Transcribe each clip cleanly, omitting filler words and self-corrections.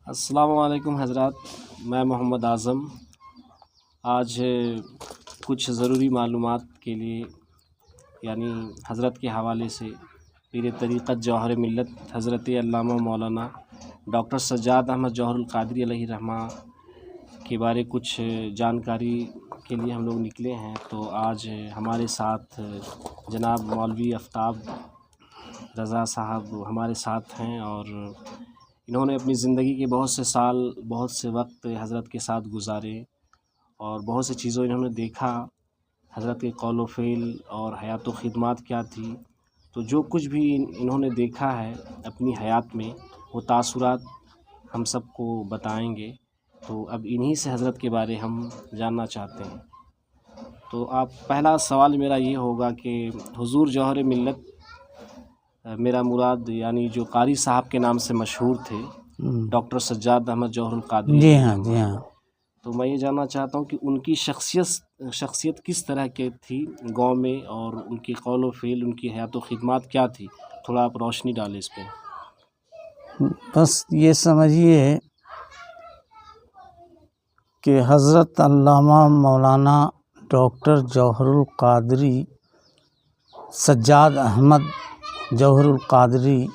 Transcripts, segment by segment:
السلام علیکم حضرات، میں محمد اعظم آج کچھ ضروری معلومات کے لیے یعنی حضرت کے حوالے سے پیر طریقت جوہر ملت حضرت علامہ مولانا ڈاکٹر سجاد احمد جوہر القادری علیہ رحمہ کے بارے کچھ جانکاری کے لیے ہم لوگ نکلے ہیں۔ تو آج ہمارے ساتھ جناب مولوی آفتاب رضا صاحب ہمارے ساتھ ہیں، اور انہوں نے اپنی زندگی کے بہت سے سال، بہت سے وقت حضرت کے ساتھ گزارے اور بہت سی چیزوں انہوں نے دیکھا، حضرت کے قول و فعل اور حیات و خدمات کیا تھی۔ تو جو کچھ بھی انہوں نے دیکھا ہے اپنی حیات میں، وہ تاثرات ہم سب کو بتائیں گے۔ تو اب انہی سے حضرت کے بارے ہم جاننا چاہتے ہیں۔ تو پہلا سوال میرا یہ ہوگا کہ حضور جوہر ملت، میرا مراد یعنی جو قاری صاحب کے نام سے مشہور تھے، ڈاکٹر سجاد احمد جوہر القادری، جی ہاں جی ہاں، تو میں یہ جاننا چاہتا ہوں کہ ان کی شخصیت کس طرح کی تھی گاؤں میں، اور ان کے قول و فعل، ان کی حیات و خدمات کیا تھی؟ تھوڑا آپ روشنی ڈالیں اس پہ۔ بس یہ سمجھیے کہ حضرت علامہ مولانا ڈاکٹر جوہر القادری سجاد احمد جوہر القادری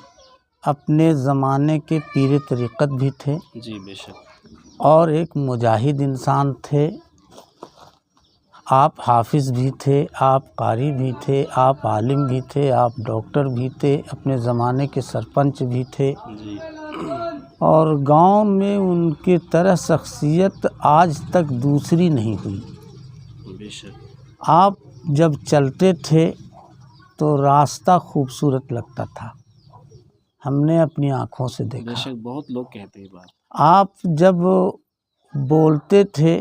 اپنے زمانے کے پیر طریقت بھی تھے، جی بے شک، اور ایک مجاہد انسان تھے۔ آپ حافظ بھی تھے، آپ قاری بھی تھے، آپ عالم بھی تھے، آپ ڈاکٹر بھی تھے، اپنے زمانے کے سرپنچ بھی تھے، جی اور گاؤں میں ان کی طرح شخصیت آج تک دوسری نہیں ہوئی۔ بے شک، آپ جب چلتے تھے تو راستہ خوبصورت لگتا تھا، ہم نے اپنی آنکھوں سے بے دیکھا۔ شک، بہت لوگ کہتے ہیں بات۔ آپ جب بولتے تھے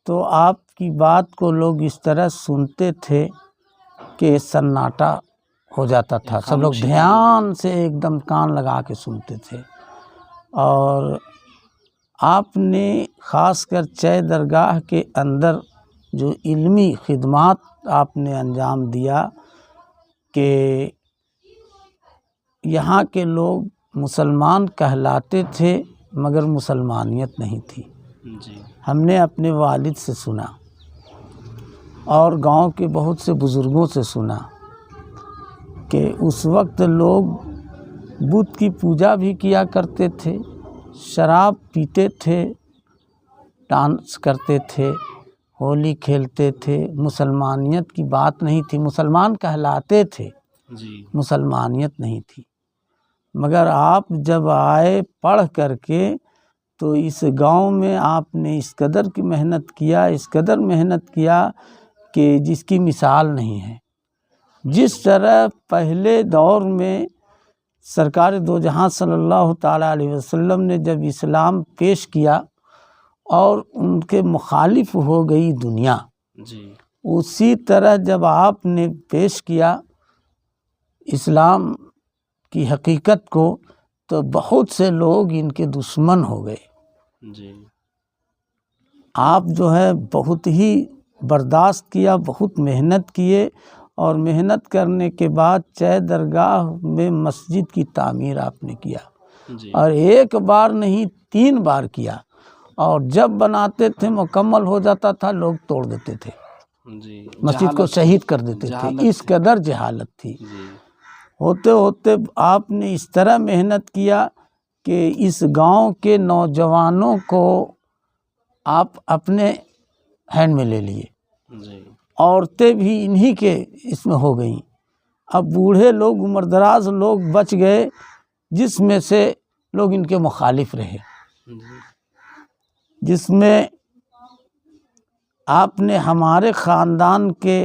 تو آپ کی بات کو لوگ اس طرح سنتے تھے کہ سناٹا ہو جاتا تھا، سب لوگ دھیان سے ایک دم کان لگا کے سنتے تھے۔ اور آپ نے خاص کر چے درگاہ کے اندر جو علمی خدمات آپ نے انجام دیا کہ یہاں کے لوگ مسلمان کہلاتے تھے مگر مسلمانیت نہیں تھی۔ جی، ہم نے اپنے والد سے سنا اور گاؤں کے بہت سے بزرگوں سے سنا کہ اس وقت لوگ بت کی پوجا بھی کیا کرتے تھے، شراب پیتے تھے، ڈانس کرتے تھے، ہولی کھیلتے تھے، مسلمانیت کی بات نہیں تھی، مسلمان کہلاتے تھے، جی، مسلمانیت نہیں تھی۔ مگر آپ جب آئے پڑھ کر کے تو اس گاؤں میں آپ نے اس قدر کی محنت کیا، اس قدر محنت کیا کہ جس کی مثال نہیں ہے۔ جس طرح پہلے دور میں سرکار دو جہاں صلی اللہ تعالیٰ علیہ وسلم نے جب اسلام پیش کیا اور ان کے مخالف ہو گئی دنیا، جی، اسی طرح جب آپ نے پیش کیا اسلام کی حقیقت کو تو بہت سے لوگ ان کے دشمن ہو گئے۔ جی، آپ جو ہے بہت ہی برداشت کیا، بہت محنت کیے، اور محنت کرنے کے بعد چے درگاہ میں مسجد کی تعمیر آپ نے کیا، جی، اور ایک بار نہیں 3 بار کیا، اور جب بناتے تھے مکمل ہو جاتا تھا لوگ توڑ دیتے تھے، جی، مسجد کو شہید کر دیتے تھے، اس قدر جہالت تھی۔ جی، ہوتے ہوتے آپ نے اس طرح محنت کیا کہ اس گاؤں کے نوجوانوں کو آپ اپنے ہینڈ میں لے لیے، جی، عورتیں بھی انہی کے اس میں ہو گئیں۔ اب بوڑھے لوگ، عمر دراز لوگ بچ گئے، جس میں سے لوگ ان کے مخالف رہے، جس میں آپ نے ہمارے خاندان کے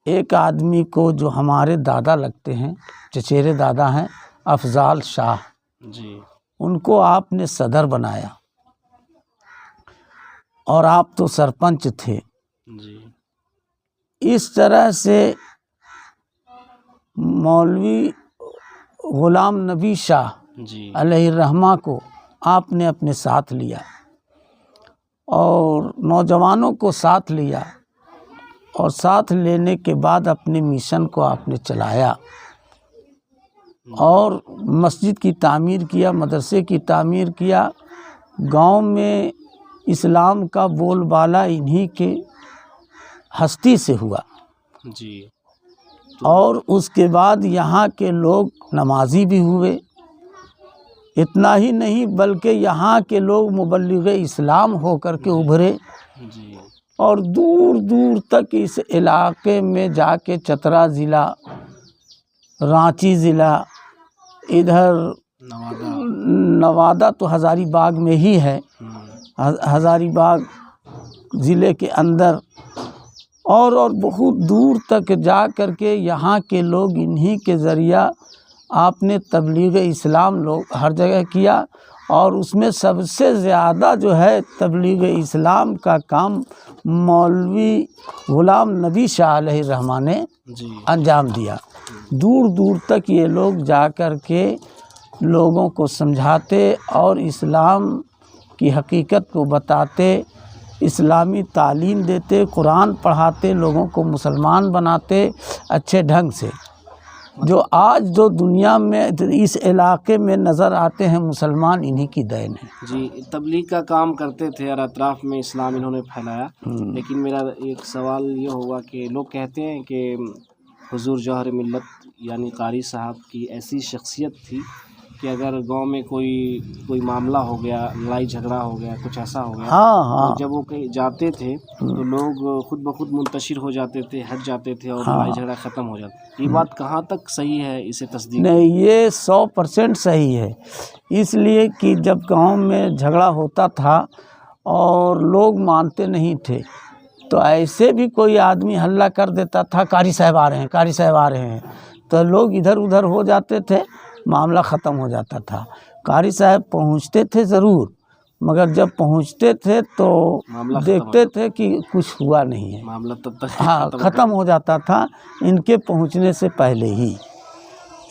ایک آدمی کو جو ہمارے دادا لگتے ہیں، چچیرے دادا ہیں، افضال شاہ، جی، ان کو آپ نے صدر بنایا، اور آپ تو سرپنچ تھے۔ جی، اس طرح سے مولوی غلام نبی شاہ جی، علیہ الرحمہ کو آپ نے اپنے ساتھ لیا، اور نوجوانوں کو ساتھ لیا، اور ساتھ لینے کے بعد اپنے مشن کو آپ نے چلایا۔ اور مسجد کی تعمیر کیا، مدرسے کی تعمیر کیا. گاؤں میں اسلام کا بول بالا انہی کے ہستی سے ہوا. جی. اور اس کے بعد یہاں کے لوگ نمازی بھی ہوئے. اتنا ہی نہیں بلکہ یہاں کے لوگ مبلغ اسلام ہو کر کے ابھرے. جی. اور دور دور تک اس علاقے میں جا کے چترا ضلع، رانچی ضلع، ادھر نوادہ تو ہزاری باغ میں ہی ہے، ہزاری باغ ضلع کے اندر، اور بہت دور تک جا کر کے یہاں کے لوگ انہی کے ذریعہ آپ نے تبلیغ اسلام لوگ ہر جگہ کیا. اور اس میں سب سے زیادہ جو ہے تبلیغ اسلام کا کام مولوی غلام نبی شاہ علیہ الرحمٰ نے انجام دیا. دور دور تک یہ لوگ جا کر کے لوگوں کو سمجھاتے اور اسلام کی حقیقت کو بتاتے، اسلامی تعلیم دیتے، قرآن پڑھاتے، لوگوں کو مسلمان بناتے اچھے ڈھنگ سے. جو آج جو دنیا میں اس علاقے میں نظر آتے ہیں مسلمان انہی کی دین ہے. جی. تبلیغ کا کام کرتے تھے اور اطراف میں اسلام انہوں نے پھیلایا. لیکن میرا ایک سوال یہ ہوگا کہ لوگ کہتے ہیں کہ حضور جوہر ملت یعنی قاری صاحب کی ایسی شخصیت تھی کہ اگر گاؤں میں کوئی معاملہ ہو گیا، لڑائی جھگڑا ہو گیا، کچھ ایسا ہو گیا، تو جب وہ کہیں جاتے تھے تو لوگ خود بخود منتشر ہو جاتے تھے، ہٹ جاتے تھے اور لڑائی جھگڑا ختم ہو جاتا. یہ بات کہاں تک صحیح ہے؟ اسے تصدیق نہیں، یہ 100% صحیح ہے. اس لیے کہ جب گاؤں میں جھگڑا ہوتا تھا اور لوگ مانتے نہیں تھے تو ایسے بھی کوئی آدمی حلہ کر دیتا تھا، قاری صاحب آ رہے ہیں، قاری صاحب آ رہے ہیں، تو لوگ ادھر ادھر ہو جاتے تھے، معاملہ ختم ہو جاتا تھا. قاری صاحب پہنچتے تھے ضرور، مگر جب پہنچتے تھے تو دیکھتے تھے کہ کچھ ہوا نہیں ہے، معاملہ تب تک ختم ہو جاتا تھا ان کے پہنچنے سے پہلے ہی.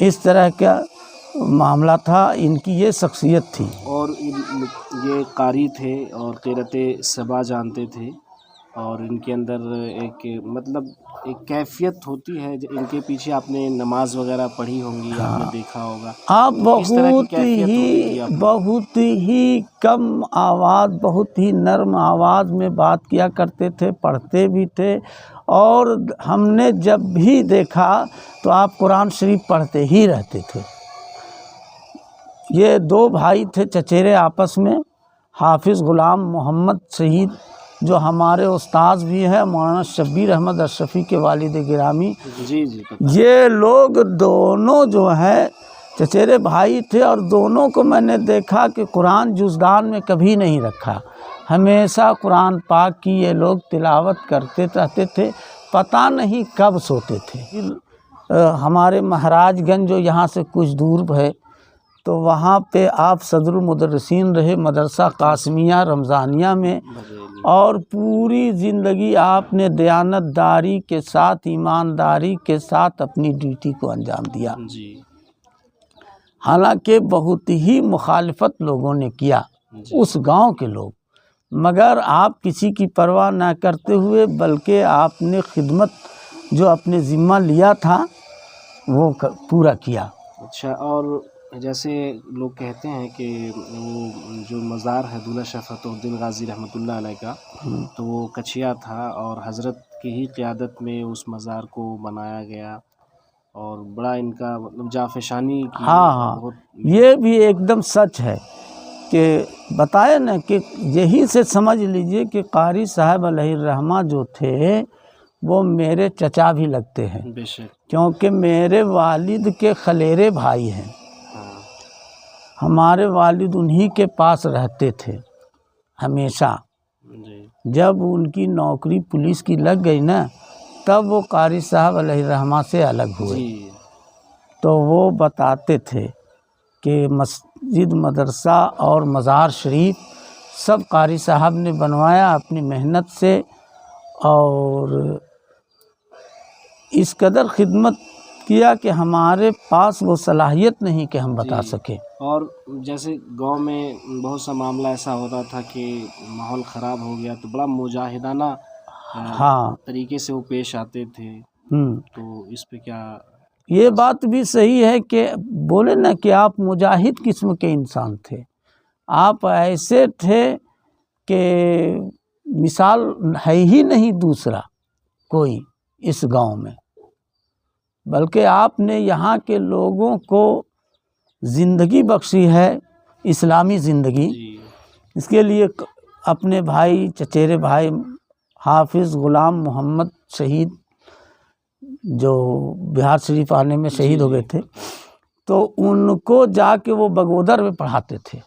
اس طرح کا معاملہ تھا، ان کی یہ شخصیت تھی. اور یہ قاری تھے اور قرأت سبا جانتے تھے، اور ان کے اندر ایک کیفیت ہوتی ہے. ان کے پیچھے آپ نے نماز وغیرہ پڑھی ہوں گی، آپ نے دیکھا ہوگا. آپ بہت ہی کم آواز، بہت ہی نرم آواز میں بات کیا کرتے تھے، پڑھتے بھی تھے. اور ہم نے جب بھی دیکھا تو آپ قرآن شریف پڑھتے ہی رہتے تھے. یہ 2 بھائی تھے چچیرے آپس میں، حافظ غلام محمد شہید جو ہمارے استاذ بھی ہیں، مولانا شبیر احمد اشرفی کے والد گرامی. جی. یہ لوگ دونوں جو ہے چچیرے بھائی تھے، اور دونوں کو میں نے دیکھا کہ قرآن جزدان میں کبھی نہیں رکھا. ہمیشہ قرآن پاک کی یہ لوگ تلاوت کرتے رہتے تھے، پتہ نہیں کب سوتے تھے. ہمارے مہاراج گنج جو یہاں سے کچھ دور ہے تو وہاں پہ آپ صدر المدرسین رہے مدرسہ قاسمیہ رمضانیہ میں، اور پوری زندگی آپ نے دیانت داری کے ساتھ، ایمانداری کے ساتھ اپنی ڈیوٹی کو انجام دیا. جی. حالانکہ بہت ہی مخالفت لوگوں نے کیا، اس گاؤں کے لوگ، مگر آپ کسی کی پرواہ نہ کرتے ہوئے بلکہ آپ نے خدمت جو اپنے ذمہ لیا تھا وہ پورا کیا. اچھا. اور جیسے لوگ کہتے ہیں کہ وہ جو مزار ہے دولہ شفت الدین غازی رحمۃ اللہ علیہ کا، تو وہ کچھیا تھا اور حضرت کی ہی قیادت میں اس مزار کو بنایا گیا، اور بڑا ان کا جافشانی کی. ہاں، یہ بھی ایک دم سچ ہے کہ بتایا نا کہ یہی سے سمجھ لیجئے کہ قاری صاحب علیہ الرحمہ جو تھے وہ میرے چچا بھی لگتے ہیں. بے شک. کیونکہ میرے والد کے خلیرے بھائی ہیں. ہمارے والد انہی کے پاس رہتے تھے ہمیشہ. جب ان کی نوکری پولیس کی لگ گئی نا تب وہ قاری صاحب علیہ الرحمہ سے الگ ہوئے. تو وہ بتاتے تھے کہ مسجد، مدرسہ اور مزار شریف سب قاری صاحب نے بنوایا اپنی محنت سے، اور اس قدر خدمت کیا کہ ہمارے پاس وہ صلاحیت نہیں کہ ہم بتا سکیں. اور جیسے گاؤں میں بہت سا معاملہ ایسا ہوتا تھا کہ ماحول خراب ہو گیا تو بڑا مجاہدانہ طریقے سے وہ پیش آتے تھے. تو اس پہ کیا یہ بات بھی صحیح ہے کہ بولے نا کہ آپ مجاہد قسم کے انسان تھے، آپ ایسے تھے کہ مثال ہے ہی نہیں دوسرا کوئی اس گاؤں میں، بلکہ آپ نے یہاں کے لوگوں کو زندگی بخشی ہے، اسلامی زندگی۔ اس کے لیے اپنے بھائی، چچیرے بھائی حافظ غلام محمد شہید جو بہار شریف آنے میں شہید ہو گئے تھے، تو ان کو جا کے وہ بگودر میں پڑھاتے تھے،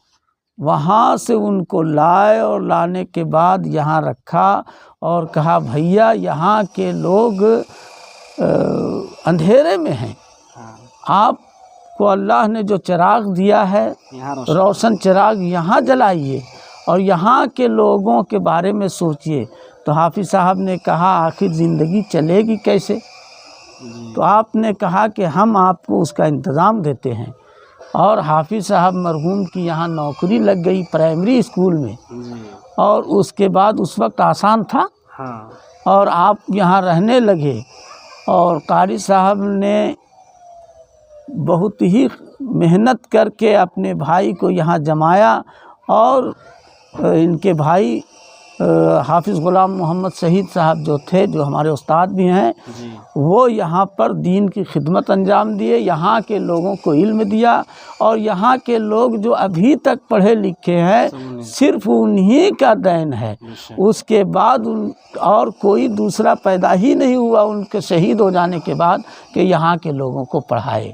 وہاں سے ان کو لائے اور لانے کے بعد یہاں رکھا اور کہا بھیا یہاں کے لوگ اندھیرے میں ہیں، آپ کو اللہ نے جو چراغ دیا ہے روشن چراغ یہاں جلائیے اور یہاں کے لوگوں کے بارے میں سوچئے۔ تو حافظ صاحب نے کہا آخر زندگی چلے گی کیسے؟ تو آپ نے کہا کہ ہم آپ کو اس کا انتظام دیتے ہیں، اور حافظ صاحب مرحوم کی یہاں نوکری لگ گئی پرائمری اسکول میں، اور اس کے بعد اس وقت آسان تھا اور آپ یہاں رہنے لگے، اور قاری صاحب نے بہت ہی محنت کر کے اپنے بھائی کو یہاں جمایا، اور ان کے بھائی حافظ غلام محمد شہید صاحب جو تھے، جو ہمارے استاد بھی ہیں، وہ یہاں پر دین کی خدمت انجام دیے، یہاں کے لوگوں کو علم دیا، اور یہاں کے لوگ جو ابھی تک پڑھے لکھے ہیں صرف انہی کا دین ہے، اس کے بعد اور کوئی دوسرا پیدا ہی نہیں ہوا ان کے شہید ہو جانے کے بعد کہ یہاں کے لوگوں کو پڑھائے۔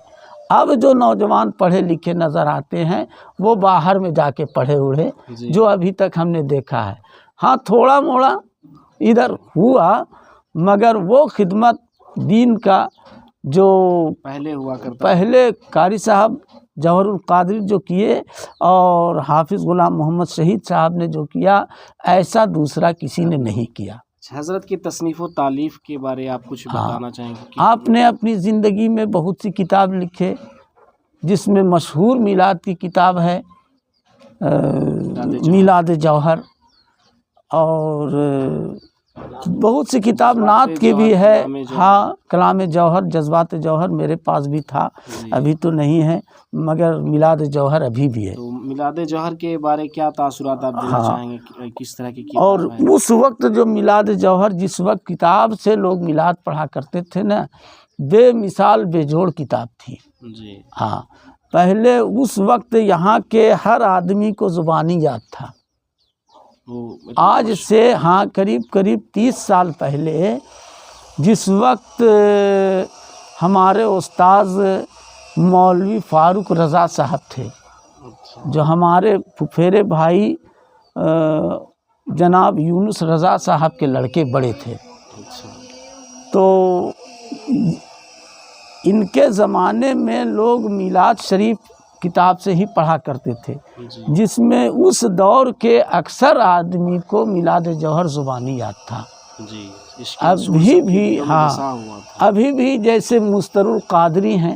اب جو نوجوان پڑھے لکھے نظر آتے ہیں وہ باہر میں جا کے پڑھے اڑھے، جو ابھی تک ہم نے دیکھا ہے۔ ہاں تھوڑا موڑا ادھر ہوا، مگر وہ خدمت دین کا جو پہلے ہوا کرتا، پہلے قاری صاحب جوہر القادری جو کیے اور حافظ غلام محمد شہید صاحب نے جو کیا، ایسا دوسرا کسی نے نہیں کیا۔ حضرت کی تصنیف و تالیف کے بارے آپ کچھ بتانا چاہیں گے؟ آپ نے اپنی زندگی میں بہت سی کتاب لکھے، جس میں مشہور میلاد کی کتاب ہے میلاد جوہر، اور بہت سی کتاب نعت کی بھی ہے، ہاں کلام جوہر، جذبات جوہر میرے پاس بھی تھا، ابھی تو نہیں ہے، مگر میلاد جوہر ابھی بھی ہے۔ تو میلاد جوہر کے بارے کیا تاثرات آپ دینا چاہیں گے، کس طرح کی کتاب اور ہے؟ اس وقت جو میلاد جوہر، جس وقت کتاب سے لوگ میلاد پڑھا کرتے تھے نا، بے مثال بے جوڑ کتاب تھی۔ جی ہاں پہلے اس وقت یہاں کے ہر آدمی کو زبانی یاد تھا، آج سے ہاں قریب 30 سال پہلے، جس وقت ہمارے استاذ مولوی فاروق رضا صاحب تھے، جو ہمارے پھپھیرے بھائی جناب یونس رضا صاحب کے لڑکے بڑے تھے، تو ان کے زمانے میں لوگ میلاد شریف کتاب سے ہی پڑھا کرتے تھے، جس میں اس دور کے اکثر آدمی کو میلاد جوہر زبانی یاد تھا۔ ابھی بھی ہاں ابھی بھی جیسے مستر القادری ہیں،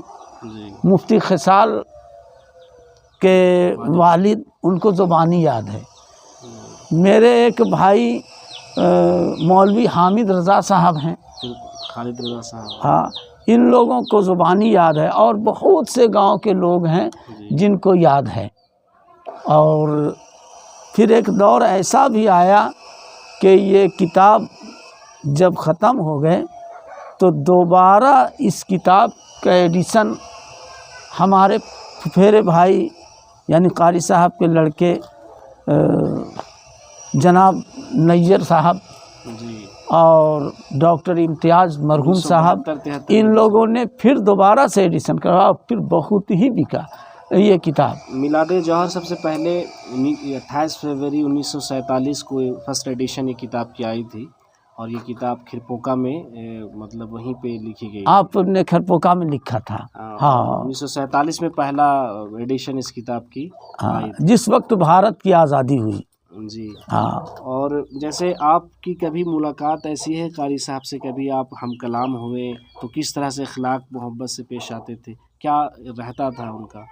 مفتی خصال کے والد، ان کو زبانی یاد ہے۔ میرے ایک بھائی مولوی حامد رضا صاحب ہیں، خالد رضا صاحب، ہاں ان لوگوں کو زبانی یاد ہے، اور بہت سے گاؤں کے لوگ ہیں جن کو یاد ہے۔ اور پھر ایک دور ایسا بھی آیا کہ یہ کتاب جب ختم ہو گئے تو دوبارہ اس کتاب کا ایڈیشن ہمارے پھپھیرے بھائی یعنی قاری صاحب کے لڑکے جناب نیر صاحب اور ڈاکٹر امتیاز مرحوم صاحب، ان لوگوں نے پھر دوبارہ سے ایڈیشن کروا، پھر بہت ہی بکا یہ کتاب۔ میلاد جوہر سب سے پہلے 28 فروری 1947 کو فرسٹ ایڈیشن یہ کتاب کی آئی تھی، اور یہ کتاب کھرپوکا میں مطلب وہیں پہ لکھی گئی، آپ نے کھرپوکا میں لکھا تھا، ہاں 1947 میں پہلا ایڈیشن اس کتاب کی آئی تھی، جس وقت بھارت کی آزادی ہوئی۔ جی ہاں، اور جیسے آپ کی کبھی ملاقات ایسی ہے قاری صاحب سے، کبھی آپ ہم کلام ہوئے تو کس طرح سے اخلاق محبت سے پیش آتے تھے، کیا رہتا تھا ان کا؟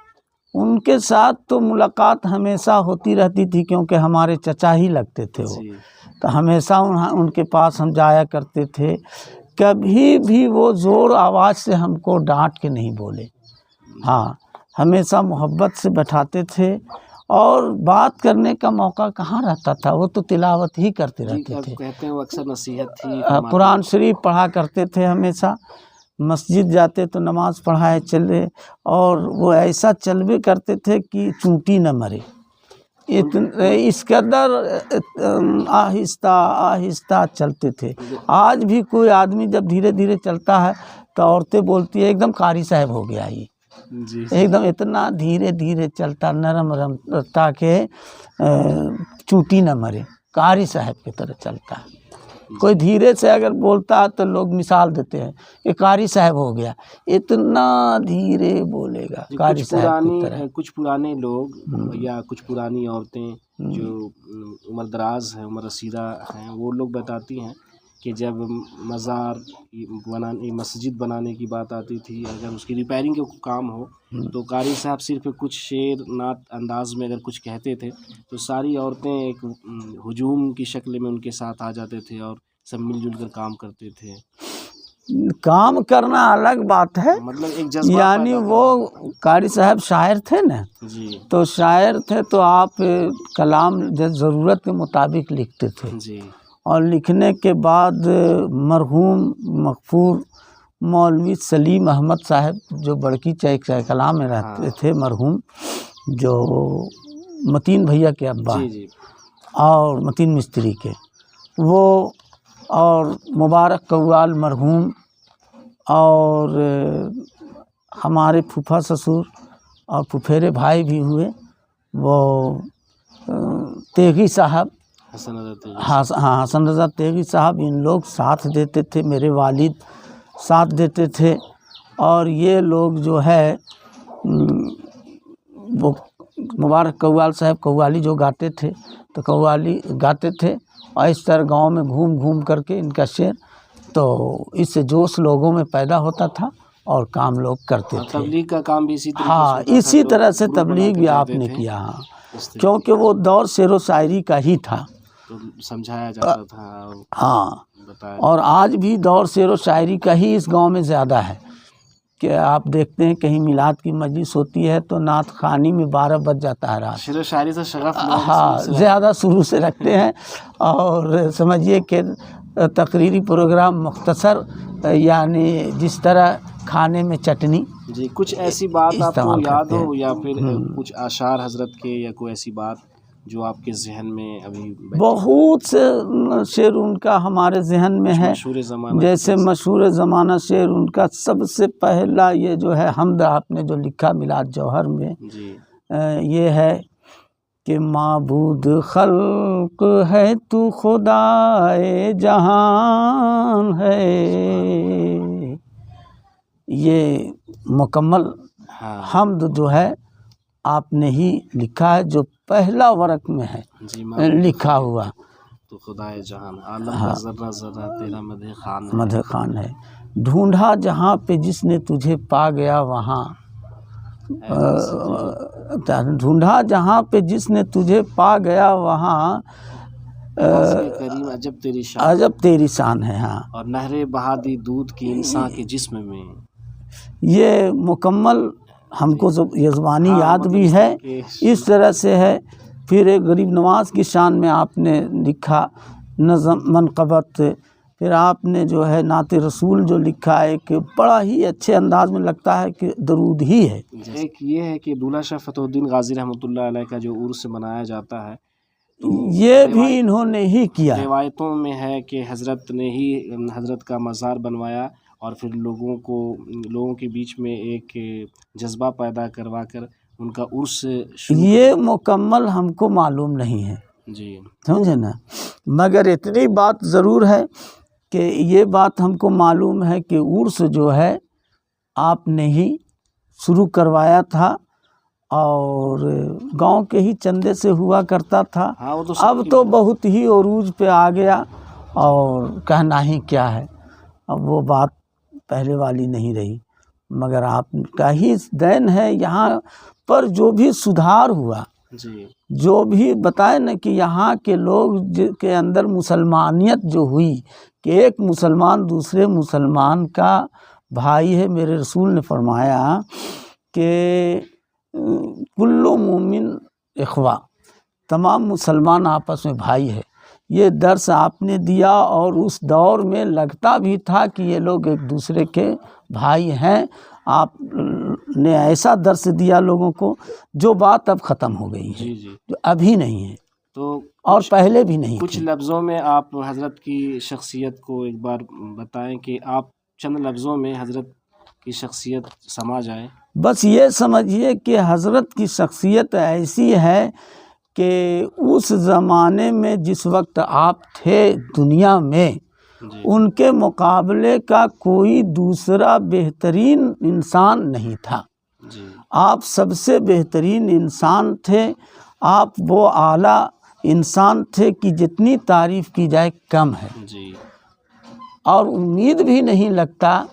ان کے ساتھ تو ملاقات ہمیشہ ہوتی رہتی تھی، کیونکہ ہمارے چچا ہی لگتے تھے وہ، تو ہمیشہ ان کے پاس ہم جایا کرتے تھے۔ کبھی بھی وہ زور آواز سے ہم کو ڈانٹ کے نہیں بولے، ہاں ہمیشہ محبت سے بیٹھاتے تھے، اور بات کرنے کا موقع کہاں رہتا تھا، وہ تو تلاوت ہی کرتے رہتے تھے، کہتے ہیں وہ اکثر نصیحت تھی، قرآن شریف پڑھا کرتے تھے، ہمیشہ مسجد جاتے تو نماز پڑھائے چلے، اور وہ ایسا چلوے کرتے تھے کہ چونٹی نہ مرے، اس قدر آہستہ آہستہ چلتے تھے۔ آج بھی کوئی آدمی جب دھیرے دھیرے چلتا ہے تو عورتیں بولتی ہے ایک دم قاری صاحب ہو گیا یہ، جی ایک دم اتنا دھیرے دھیرے چلتا، نرم نرم، تاکہ چونٹی نہ مرے، قاری صاحب کی طرح چلتا ہے۔ کوئی دھیرے سے اگر بولتا ہے تو لوگ مثال دیتے ہیں کہ قاری صاحب ہو گیا، اتنا دھیرے بولے گا قاری صاحب کی طرح۔ کچھ پرانے لوگ یا کچھ پرانی عورتیں جو عمر دراز ہیں، عمر رسیدہ ہیں، وہ لوگ بتاتی ہیں کہ جب مزار بنانے، مسجد بنانے کی بات آتی تھی، اگر اس کی ریپیئرنگ کا کام ہو تو قاری صاحب صرف کچھ شعر نعت انداز میں اگر کچھ کہتے تھے تو ساری عورتیں ایک ہجوم کی شکل میں ان کے ساتھ آ جاتے تھے اور سب مل جل کر کام کرتے تھے۔ کام کرنا الگ بات ہے، مطلب ایک جذبہ یعنی وہ قاری صاحب شاعر تھے نا، جی تو شاعر تھے تو آپ کلام ضرورت کے مطابق لکھتے تھے، جی، اور لکھنے کے بعد مرحوم مغفور مولوی سلیم احمد صاحب جو بڑکی چیک کلام میں رہتے تھے، مرحوم، جو متین بھیا کے ابا جی جی، اور متین مستری کے، وہ اور مبارک قوال مرحوم، اور ہمارے پھوپھا سسر اور پھپھیرے بھائی بھی ہوئے، وہ تیغی صاحب، حسن رضا تیغی صاحب، ان لوگ ساتھ دیتے تھے، میرے والد ساتھ دیتے تھے، اور یہ لوگ جو ہے وہ مبارک قوال صاحب قوالی جو گاتے تھے تو قوالی گاتے تھے، اور اس طرح گاؤں میں گھوم گھوم کر کے ان کا شعر، تو اس سے جوش لوگوں میں پیدا ہوتا تھا اور کام لوگ کرتے تھے۔ تبلیغ کا کام بھی اسی طرح، ہاں اسی طرح سے تبلیغ بھی آپ نے کیا، ہاں، کیونکہ وہ دور شعر و شاعری کا ہی تھا، تو سمجھایا جاتا تھا، ہاں، اور آج بھی دور شعر و شاعری کا ہی اس گاؤں میں زیادہ ہے، کہ آپ دیکھتے ہیں کہیں میلاد کی مجلس ہوتی ہے تو نعت خوانی میں 12 بج جاتا ہے رات، شعر و شاعری سے شغف ہاں زیادہ شروع سے رکھتے ہیں، اور سمجھیے کہ تقریری پروگرام مختصر، یعنی جس طرح کھانے میں چٹنی۔ جی، کچھ ایسی بات آپ کو یاد ہو یا پھر کچھ اشعار حضرت کے، یا کوئی ایسی بات جو آپ کے ذہن میں ابھی؟ بہت سے شعر ان کا ہمارے ذہن میں ہے، مشہور زمانہ، جیسے مشہور زمانہ شعر ان کا سب سے پہلا یہ جو ہے حمد آپ نے جو لکھا میلاد جوہر میں، جی، یہ ہے کہ معبود خلق ہے تو خدائے جہان ہے، یہ مکمل حمد جو ہے آپ نے ہی لکھا ہے، جو پہلا ورق میں ہے لکھا ہوا، تو خدائے جہان عالم کا ذرہ ذرہ تیرا مدح خوان ہے، مدح خوان ہے، ڈھونڈا جہاں پہ جس نے تجھے پا گیا وہاں، ڈھونڈا جہاں پہ جس نے تجھے پا گیا وہاں، کریم عجب تیری شان، عجب تیری شان ہے، ہاں، اور نہر بہا دی دودھ کی انسان کے جسم میں، یہ مکمل ہم کو یہ زبانی یاد بھی ہے، اس طرح سے ہے۔ پھر ایک غریب نواز کی شان میں آپ نے لکھا نظم منقبت، پھر آپ نے جو ہے نعت رسول جو لکھا ہے کہ بڑا ہی اچھے انداز میں لگتا ہے کہ درود ہی ہے۔ ایک یہ ہے کہ دولہ شاہ فتح الدین غازی رحمۃ اللہ علیہ کا جو عرس منایا جاتا ہے، یہ بھی انہوں نے ہی کیا، روایتوں میں ہے کہ حضرت نے ہی حضرت کا مزار بنوایا، اور پھر لوگوں کے بیچ میں ایک جذبہ پیدا کروا کر ان کا عرس شروع۔ یہ مکمل ہم کو معلوم نہیں ہے، جی، سمجھے نا، مگر اتنی بات ضرور ہے کہ یہ بات ہم کو معلوم ہے کہ عرس جو ہے آپ نے ہی شروع کروایا تھا، اور گاؤں کے ہی چندے سے ہوا کرتا تھا، اب تو بہت ہی عروج پہ آ گیا، اور کہنا ہی کیا ہے، اب وہ بات پہلے والی نہیں رہی، مگر آپ کا ہی دین ہے۔ یہاں پر جو بھی سدھار ہوا جی جو بھی بتائے نا کہ یہاں کے لوگ کے اندر مسلمانیت جو ہوئی کہ ایک مسلمان دوسرے مسلمان کا بھائی ہے. میرے رسول نے فرمایا کہ کل مومن اخوا، تمام مسلمان آپس میں بھائی ہے. یہ درس آپ نے دیا اور اس دور میں لگتا بھی تھا کہ یہ لوگ ایک دوسرے کے بھائی ہیں. آپ نے ایسا درس دیا لوگوں کو جو بات اب ختم ہو گئی ہے، جی جی جو ابھی نہیں ہے تو اور پہلے بھی نہیں کچھ تھی. لفظوں میں آپ حضرت کی شخصیت کو ایک بار بتائیں کہ آپ چند لفظوں میں حضرت کی شخصیت سما جائے. بس یہ سمجھیے کہ حضرت کی شخصیت ایسی ہے کہ اس زمانے میں جس وقت آپ تھے دنیا میں، جی ان کے مقابلے کا کوئی دوسرا بہترین انسان نہیں تھا. جی آپ سب سے بہترین انسان تھے. آپ وہ اعلیٰ انسان تھے کہ جتنی تعریف کی جائے کم ہے، جی اور امید بھی نہیں لگتا.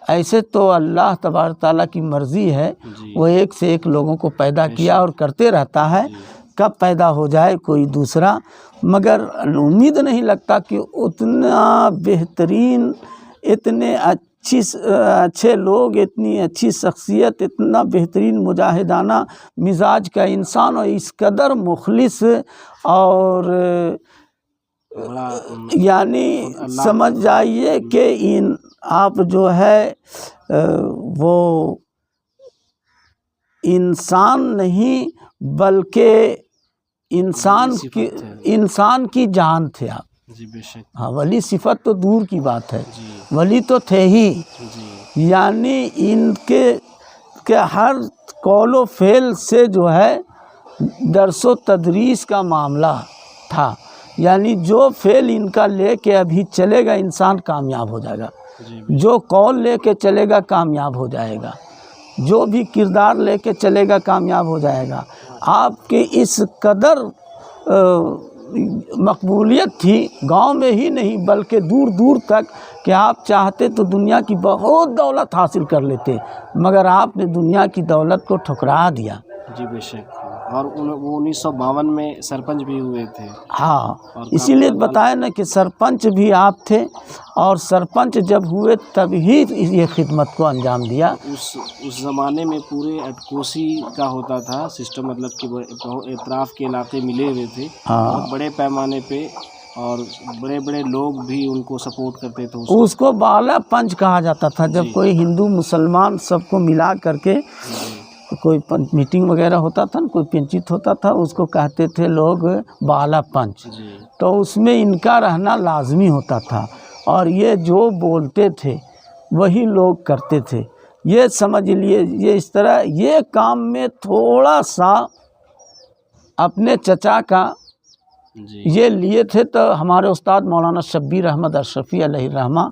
ایسے تو اللہ تبارک تعالیٰ کی مرضی ہے، جی وہ ایک سے ایک لوگوں کو پیدا کیا اور کرتے رہتا ہے. جی کب پیدا ہو جائے کوئی دوسرا، مگر امید نہیں لگتا کہ اتنا بہترین، اتنے اچھے لوگ، اتنی اچھی شخصیت، اتنا بہترین مجاہدانہ مزاج کا انسان اور اس قدر مخلص اور بڑا یعنی اللہ سمجھ جائیے کہ آپ جو ہے وہ انسان نہیں بلکہ انسان کی جان تھے آپ. جی بے شک. ہاں، ولی صفت تو دور کی بات ہے، جی ولی تو تھے ہی. جی یعنی ان کے ہر قول و فعل سے جو ہے درس و تدریس کا معاملہ تھا. یعنی جو فعل ان کا لے کے ابھی چلے گا انسان کامیاب ہو جائے گا، جی جو قول لے کے چلے گا کامیاب ہو جائے گا، جو بھی کردار لے کے چلے گا کامیاب ہو جائے گا. آپ کے اس قدر مقبولیت تھی گاؤں میں ہی نہیں بلکہ دور دور تک کہ آپ چاہتے تو دنیا کی بہت دولت حاصل کر لیتے، مگر آپ نے دنیا کی دولت کو ٹھکرا دیا. جی بے شک. اور وہ 1952 میں سرپنچ بھی ہوئے تھے. ہاں، اسی لیے بتایا نا کہ سرپنچ بھی آپ تھے، اور سرپنچ جب ہوئے تب ہی یہ خدمت کو انجام دیا. اس زمانے میں پورے اٹکوسی کا ہوتا تھا سسٹم، مطلب کہ اطراف کے علاقے ملے ہوئے تھے بہت بڑے پیمانے پہ، اور بڑے بڑے لوگ بھی ان کو سپورٹ کرتے تھے. اس کو بالا پنچ کہا جاتا تھا. جب کوئی ہندو مسلمان سب کو ملا کر کے کوئی میٹنگ وغیرہ ہوتا تھا نا، کوئی پنچیت ہوتا تھا، اس کو کہتے تھے لوگ بالا پنچ. تو اس میں ان کا رہنا لازمی ہوتا تھا، اور یہ جو بولتے تھے وہی لوگ کرتے تھے. یہ سمجھ لیے یہ اس طرح یہ کام میں تھوڑا سا اپنے چچا کا یہ لیے تھے. تو ہمارے استاد مولانا شبیر احمد اشرفی علیہ الرحمہ